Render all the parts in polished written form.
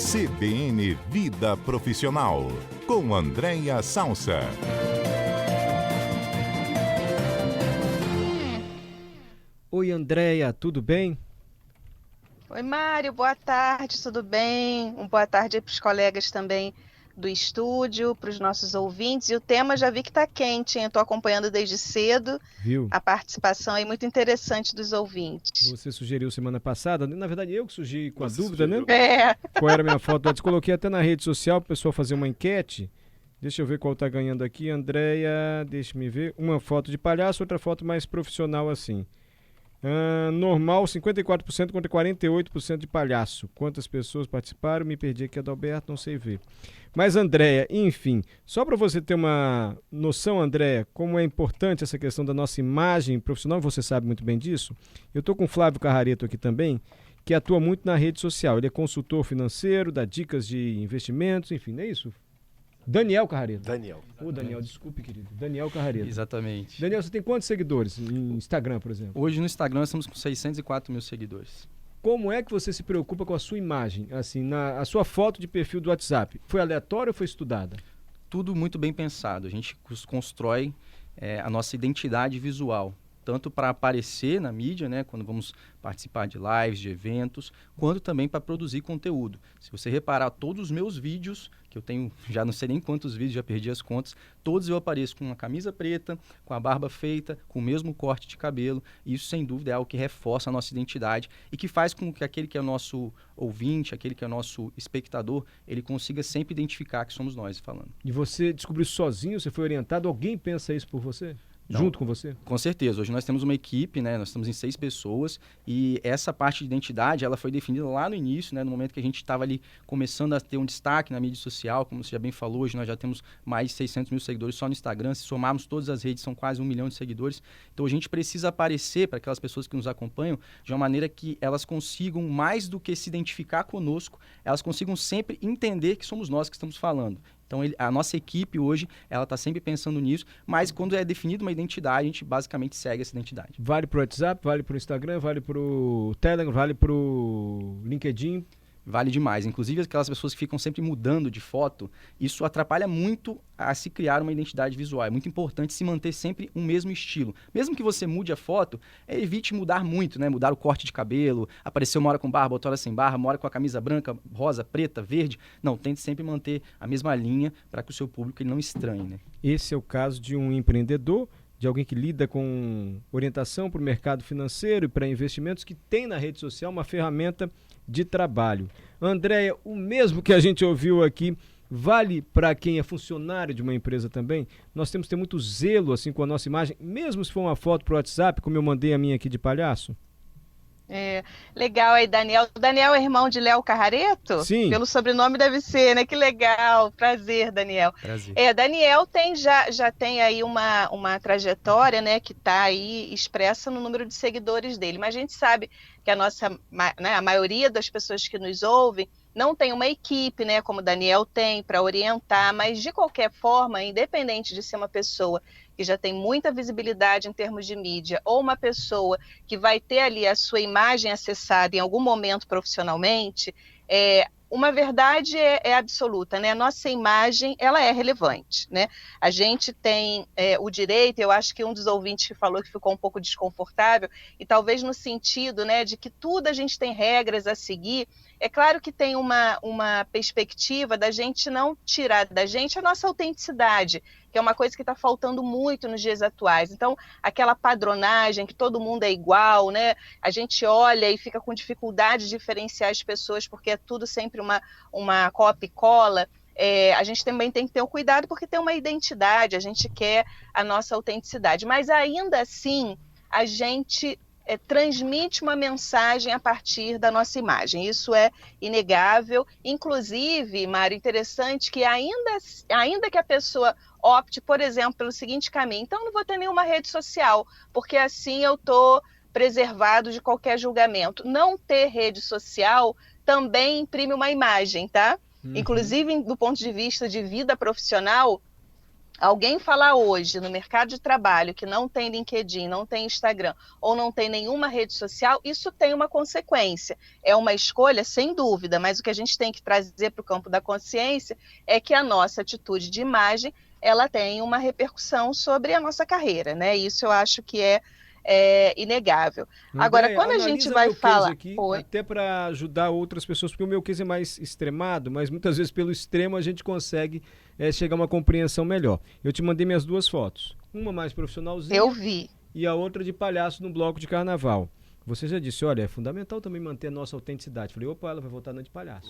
CBN Vida Profissional, com Andréia Salsa. Oi, Andréia, tudo bem? Oi, Mário, boa tarde, tudo bem? Boa tarde para os colegas também do estúdio, para os nossos ouvintes. E o tema já vi que está quente, hein? Eu estou acompanhando desde cedo. Viu? A participação aí muito interessante dos ouvintes. Você sugeriu semana passada, na verdade eu que surgi com a dúvida, né? Qual era a minha foto? Eu coloquei até na rede social para o pessoal fazer uma enquete. Deixa eu ver qual tá ganhando aqui. Andréia, deixa-me ver. Uma foto de palhaço, outra foto mais profissional assim. Normal, 54% contra 48% de palhaço. Quantas pessoas participaram? Me perdi aqui, Adalberto, não sei ver. Mas, Andréia, enfim, só para você ter uma noção, Andréia, como é importante essa questão da nossa imagem profissional, você sabe muito bem disso. Eu estou com o Flávio Carrareto aqui também, que atua muito na rede social. Ele é consultor financeiro, dá dicas de investimentos, enfim, não é isso? Daniel Carrareto. Daniel. Daniel, desculpe, querido. Daniel Carrareto. Exatamente. Daniel, você tem quantos seguidores em Instagram, por exemplo? Hoje no Instagram nós estamos com 604 mil seguidores. Como é que você se preocupa com a sua imagem? Assim, a sua foto de perfil do WhatsApp, foi aleatória ou foi estudada? Tudo muito bem pensado. A gente constrói a nossa identidade visual, tanto para aparecer na mídia, né, quando vamos participar de lives, de eventos, quanto também para produzir conteúdo. Se você reparar, todos os meus vídeos, que eu tenho, já não sei nem quantos vídeos, já perdi as contas, todos eu apareço com uma camisa preta, com a barba feita, com o mesmo corte de cabelo, e isso sem dúvida é algo que reforça a nossa identidade e que faz com que aquele que é o nosso ouvinte, aquele que é o nosso espectador, ele consiga sempre identificar que somos nós falando. E você descobriu sozinho, você foi orientado, alguém pensa isso por você? Não, junto com você? Com certeza. Hoje nós temos uma equipe, né? Nós estamos em 6 pessoas e essa parte de identidade, ela foi definida lá no início, né? No momento que a gente estava ali começando a ter um destaque na mídia social, como você já bem falou, hoje nós já temos mais de 600 mil seguidores só no Instagram. Se somarmos todas as redes, são quase 1 milhão de seguidores. Então a gente precisa aparecer para aquelas pessoas que nos acompanham de uma maneira que elas consigam, mais do que se identificar conosco, elas consigam sempre entender que somos nós que estamos falando. Então, a nossa equipe hoje, ela está sempre pensando nisso, mas quando é definida uma identidade, a gente basicamente segue essa identidade. Vale para o WhatsApp, vale para o Instagram, vale para o Telegram, vale para o LinkedIn? Vale demais. Inclusive, aquelas pessoas que ficam sempre mudando de foto, isso atrapalha muito a se criar uma identidade visual. É muito importante se manter sempre um mesmo estilo. Mesmo que você mude a foto, evite mudar muito, né? Mudar o corte de cabelo, aparecer uma hora com barba, outra hora sem barba, uma hora com a camisa branca, rosa, preta, verde. Não, tente sempre manter a mesma linha para que o seu público ele não estranhe, né? Esse é o caso de um empreendedor, de alguém que lida com orientação para o mercado financeiro e para investimentos, que tem na rede social uma ferramenta de trabalho. Andréia, o mesmo que a gente ouviu aqui, vale para quem é funcionário de uma empresa também? Nós temos que ter muito zelo assim, com a nossa imagem, mesmo se for uma foto para o WhatsApp, como eu mandei a minha aqui de palhaço? Legal aí, Daniel. O Daniel é irmão de Léo Carrareto? Sim. Pelo sobrenome deve ser, né? Que legal. Prazer, Daniel. Prazer. Daniel já tem aí uma trajetória, né? Que está aí expressa no número de seguidores dele. Mas a gente sabe que a maioria das pessoas que nos ouvem não tem uma equipe, né? Como o Daniel tem, para orientar. Mas, de qualquer forma, independente de ser uma pessoa que já tem muita visibilidade em termos de mídia, ou uma pessoa que vai ter ali a sua imagem acessada em algum momento profissionalmente, uma verdade é absoluta, né? A nossa imagem, ela é relevante, né? A gente tem o direito, eu acho que um dos ouvintes que falou que ficou um pouco desconfortável, e talvez no sentido, né, de que tudo a gente tem regras a seguir. É claro que tem uma perspectiva da gente não tirar da gente a nossa autenticidade, que é uma coisa que está faltando muito nos dias atuais. Então, aquela padronagem, que todo mundo é igual, né? A gente olha e fica com dificuldade de diferenciar as pessoas, porque é tudo sempre uma cópia e cola. A gente também tem que ter um cuidado, porque tem uma identidade, a gente quer a nossa autenticidade. Mas, ainda assim, a gente transmite uma mensagem a partir da nossa imagem. Isso é inegável. Inclusive, Mário, interessante que ainda que a pessoa opte, por exemplo, pelo seguinte caminho: então não vou ter nenhuma rede social, porque assim eu estou preservado de qualquer julgamento. Não ter rede social também imprime uma imagem, tá? Inclusive, do ponto de vista de vida profissional, Alguém falar hoje no mercado de trabalho que não tem LinkedIn, não tem Instagram ou não tem nenhuma rede social, isso tem uma consequência. É uma escolha, sem dúvida, mas o que a gente tem que trazer para o campo da consciência é que a nossa atitude de imagem, ela tem uma repercussão sobre a nossa carreira, né? Isso eu acho que é inegável. Agora, quando a gente vai falar... Aqui, até para ajudar outras pessoas, porque o meu case é mais extremado, mas muitas vezes pelo extremo a gente consegue chegar a uma compreensão melhor. Eu te mandei minhas 2 fotos. Uma mais profissionalzinha. Eu vi. E a outra de palhaço no bloco de carnaval. Você já disse, olha, é fundamental também manter a nossa autenticidade. Falei, opa, ela vai voltar na de palhaço.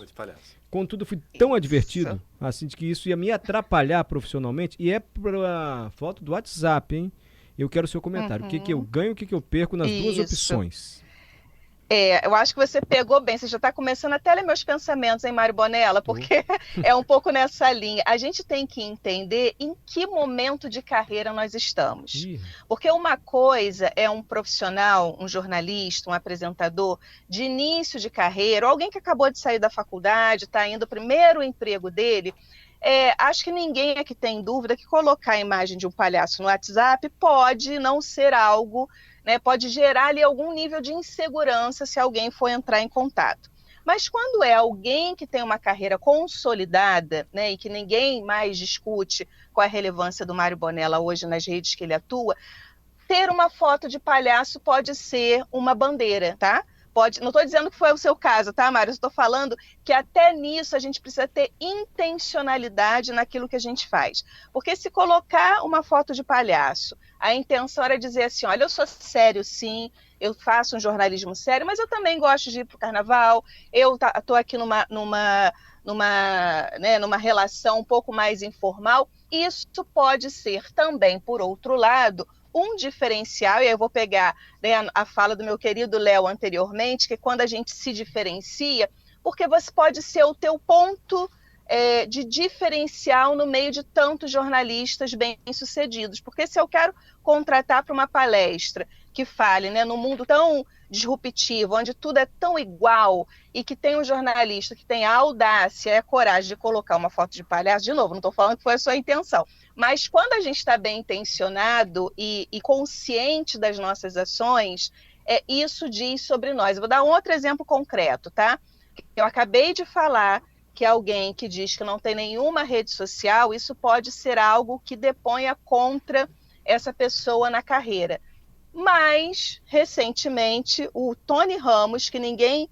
Contudo, fui tão advertido, assim, de que isso ia me atrapalhar profissionalmente, e é para foto do WhatsApp, hein? Eu quero o seu comentário. O que eu ganho, o que eu perco nas 2 opções? Eu acho que você pegou bem. Você já está começando até a ler meus pensamentos, hein, Mário Bonella? Porque é um pouco nessa linha. A gente tem que entender em que momento de carreira nós estamos. Porque uma coisa é um profissional, um jornalista, um apresentador de início de carreira, ou alguém que acabou de sair da faculdade, está indo o primeiro emprego dele. Acho que ninguém aqui tem dúvida que colocar a imagem de um palhaço no WhatsApp pode não ser algo, né, pode gerar ali algum nível de insegurança se alguém for entrar em contato. Mas quando é alguém que tem uma carreira consolidada, né, e que ninguém mais discute qual é a relevância do Mário Bonella hoje nas redes que ele atua, ter uma foto de palhaço pode ser uma bandeira, tá? Não estou dizendo que foi o seu caso, tá, Mário? Estou falando que até nisso a gente precisa ter intencionalidade naquilo que a gente faz. Porque se colocar uma foto de palhaço, a intenção era dizer assim, olha, eu sou sério sim, eu faço um jornalismo sério, mas eu também gosto de ir para o carnaval, eu estou aqui numa relação um pouco mais informal. Isso pode ser também, por outro lado, um diferencial, e aí eu vou pegar, né, a fala do meu querido Léo anteriormente, que quando a gente se diferencia, porque você pode ser o teu ponto de diferencial no meio de tantos jornalistas bem-sucedidos. Porque se eu quero contratar para uma palestra que fale, né, num mundo tão disruptivo, onde tudo é tão igual, e que tem um jornalista que tem a audácia e a coragem de colocar uma foto de palhaço, de novo, não estou falando que foi a sua intenção, mas quando a gente está bem intencionado e consciente das nossas ações, isso diz sobre nós. Eu vou dar um outro exemplo concreto, tá? Eu acabei de falar que alguém que diz que não tem nenhuma rede social, isso pode ser algo que deponha contra essa pessoa na carreira. Mas, recentemente, o Tony Ramos, que ninguém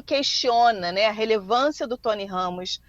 questiona, né, a relevância do Tony Ramos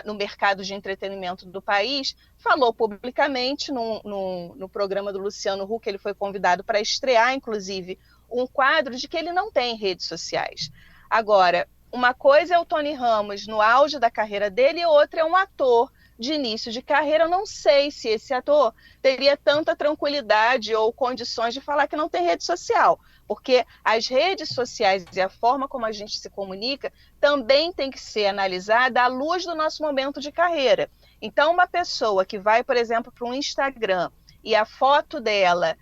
no mercado de entretenimento do país, falou publicamente no programa do Luciano Huck, ele foi convidado para estrear, inclusive, um quadro de que ele não tem redes sociais. Agora, uma coisa é o Tony Ramos no auge da carreira dele e outra é um ator de início de carreira. Eu não sei se esse ator teria tanta tranquilidade ou condições de falar que não tem rede social, porque as redes sociais e a forma como a gente se comunica também tem que ser analisada à luz do nosso momento de carreira. Então, uma pessoa que vai, por exemplo, para um Instagram e a foto dela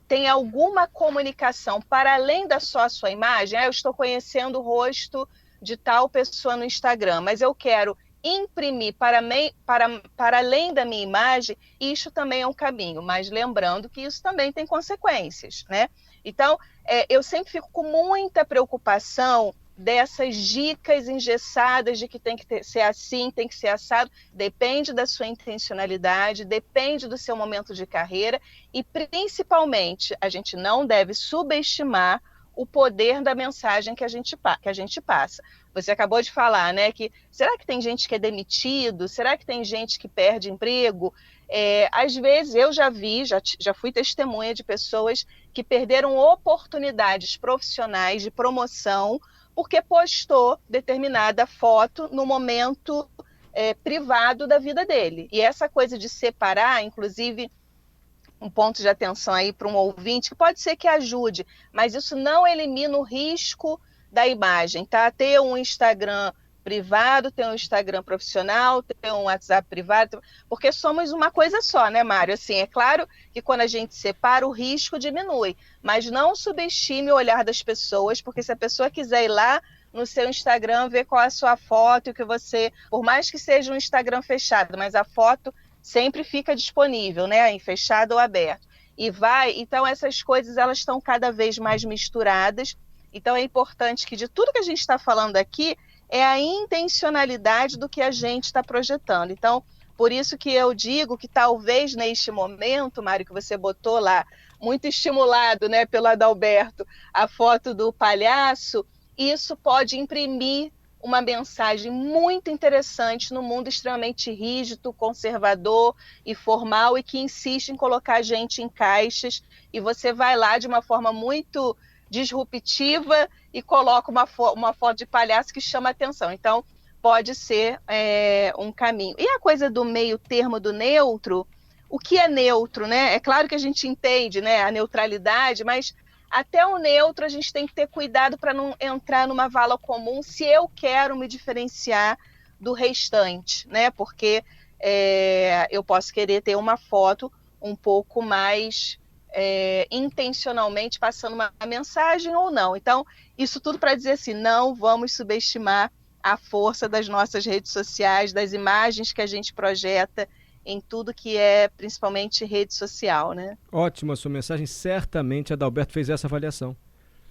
tem alguma comunicação para além da só a sua imagem, eu estou conhecendo o rosto de tal pessoa no Instagram, mas eu quero imprimir para além da minha imagem, isso também é um caminho, mas lembrando que isso também tem consequências, né? Então, eu sempre fico com muita preocupação dessas dicas engessadas de que tem que ser assim, tem que ser assado. Depende da sua intencionalidade, depende do seu momento de carreira e, principalmente, a gente não deve subestimar o poder da mensagem que a gente passa. Você acabou de falar, né, que será que tem gente que é demitido? Será que tem gente que perde emprego? Às vezes eu já fui testemunha de pessoas que perderam oportunidades profissionais de promoção porque postou determinada foto no momento privado da vida dele. E essa coisa de separar, inclusive, um ponto de atenção aí para um ouvinte, que pode ser que ajude, mas isso não elimina o risco da imagem, tá? Ter um Instagram privado, ter um Instagram profissional, ter um WhatsApp privado, porque somos uma coisa só, né, Mário? Assim, é claro que quando a gente separa, o risco diminui, mas não subestime o olhar das pessoas, porque se a pessoa quiser ir lá no seu Instagram, ver qual é a sua foto, e que você, por mais que seja um Instagram fechado, mas a foto sempre fica disponível, né, em fechado ou aberto. E então essas coisas elas estão cada vez mais misturadas. Então é importante que de tudo que a gente está falando aqui é a intencionalidade do que a gente está projetando. Então, por isso que eu digo que talvez neste momento, Mário, que você botou lá, muito estimulado, né, pelo Adalberto, a foto do palhaço, isso pode imprimir uma mensagem muito interessante no mundo extremamente rígido, conservador e formal, e que insiste em colocar a gente em caixas, e você vai lá de uma forma muito disruptiva e coloca uma foto de palhaço que chama atenção. Então, pode ser um caminho. E a coisa do meio termo, do neutro, o que é neutro, né? É claro que a gente entende, né, a neutralidade, mas até o neutro a gente tem que ter cuidado para não entrar numa vala comum se eu quero me diferenciar do restante, né? Porque eu posso querer ter uma foto um pouco mais intencionalmente passando uma mensagem ou não. Então, isso tudo para dizer assim, não vamos subestimar a força das nossas redes sociais, das imagens que a gente projeta em tudo que é principalmente rede social, né? Ótima sua mensagem, certamente a Adalberto fez essa avaliação.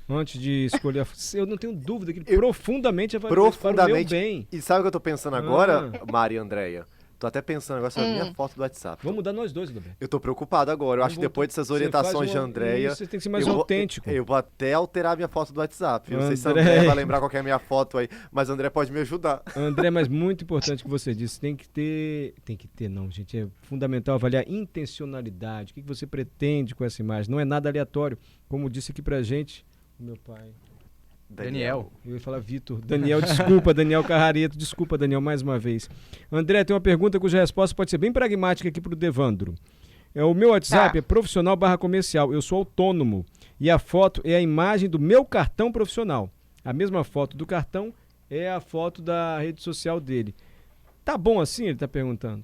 Antes de escolher eu não tenho dúvida que ele profundamente avaliou isso para o meu bem. E sabe o que eu tô pensando agora, Mari e Andréia? Tô até pensando agora sobre a minha foto do WhatsApp. Vamos mudar nós dois, Adalberto. Eu tô preocupado agora. Eu acho que depois dessas orientações de Andréia... Você tem que ser mais autêntico. Eu vou até alterar a minha foto do WhatsApp. Eu não sei se a Andréia vai lembrar qual que é a minha foto aí, mas a Andréia pode me ajudar. André, mas muito importante que você disse, tem que ter não, gente, é fundamental avaliar intencionalidade, o que você pretende com essa imagem, não é nada aleatório, como disse aqui pra gente o meu pai. Daniel. Eu ia falar Vitor. Daniel, desculpa, Daniel Carrareto. Desculpa, Daniel, mais uma vez. André, tem uma pergunta cuja resposta pode ser bem pragmática aqui pro Devandro. O meu WhatsApp é profissional/comercial. Eu sou autônomo. E a foto é a imagem do meu cartão profissional. A mesma foto do cartão é a foto da rede social dele. Tá bom assim? Ele tá perguntando.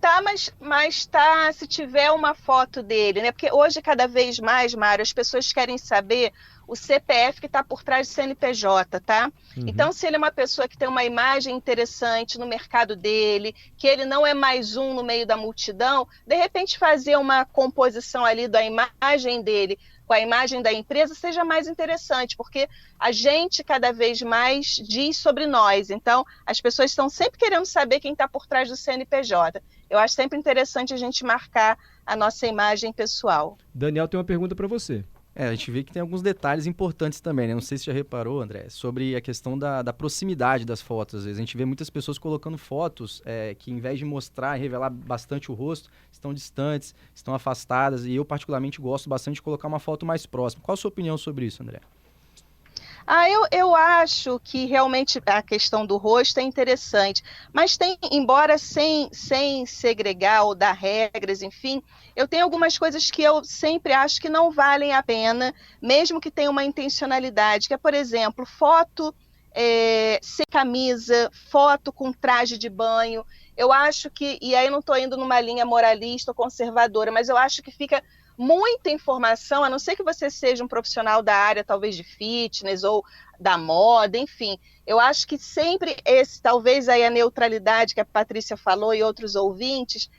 Tá, mas tá, se tiver uma foto dele, né? Porque hoje, cada vez mais, Mário, as pessoas querem saber o CPF que está por trás do CNPJ, tá? Uhum. Então, se ele é uma pessoa que tem uma imagem interessante no mercado dele, que ele não é mais um no meio da multidão, de repente fazer uma composição ali da imagem dele com a imagem da empresa seja mais interessante, porque a gente cada vez mais diz sobre nós. Então, as pessoas estão sempre querendo saber quem está por trás do CNPJ. Eu acho sempre interessante a gente marcar a nossa imagem pessoal. Daniel tem uma pergunta para você. A gente vê que tem alguns detalhes importantes também, né? Não sei se já reparou, André, sobre a questão da proximidade das fotos. Às vezes a gente vê muitas pessoas colocando fotos que, em vez de mostrar e revelar bastante o rosto, estão distantes, estão afastadas, e eu particularmente gosto bastante de colocar uma foto mais próxima. Qual a sua opinião sobre isso, André? Eu acho que realmente a questão do rosto é interessante, mas embora sem segregar ou dar regras, enfim, eu tenho algumas coisas que eu sempre acho que não valem a pena, mesmo que tenha uma intencionalidade, que é, por exemplo, foto sem camisa, foto com traje de banho. Eu acho que, e aí não estou indo numa linha moralista ou conservadora, mas eu acho que fica muita informação, a não ser que você seja um profissional da área, talvez de fitness ou da moda, enfim. Eu acho que sempre talvez aí a neutralidade que a Patrícia falou e outros ouvintes,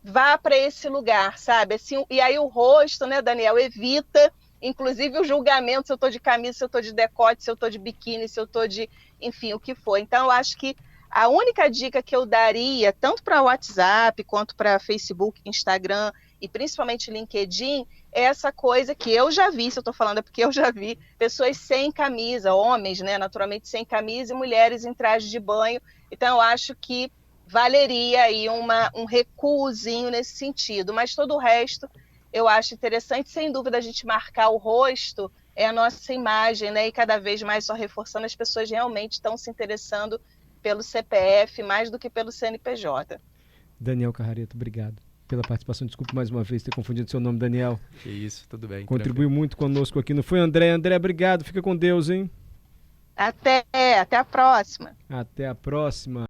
vá para esse lugar, sabe? Assim, e aí o rosto, né, Daniel, evita, inclusive o julgamento se eu estou de camisa, se eu estou de decote, se eu estou de biquíni, se eu estou de, enfim, o que for. Então, eu acho que a única dica que eu daria, tanto para WhatsApp quanto para Facebook, Instagram e principalmente LinkedIn, é essa coisa que eu já vi, se eu estou falando é porque eu já vi, pessoas sem camisa, homens, né, naturalmente sem camisa, e mulheres em traje de banho. Então, eu acho que valeria aí um recuozinho nesse sentido, mas todo o resto eu acho interessante. Sem dúvida, a gente marcar o rosto é a nossa imagem, né, e cada vez mais só reforçando, as pessoas realmente estão se interessando pelo CPF mais do que pelo CNPJ. Daniel Carrareto, obrigado pela participação. Desculpe mais uma vez ter confundido seu nome, Daniel. Que isso, tudo bem. Contribuiu muito conosco aqui, não foi, André? André, obrigado. Fica com Deus, hein? Até a próxima. Até a próxima.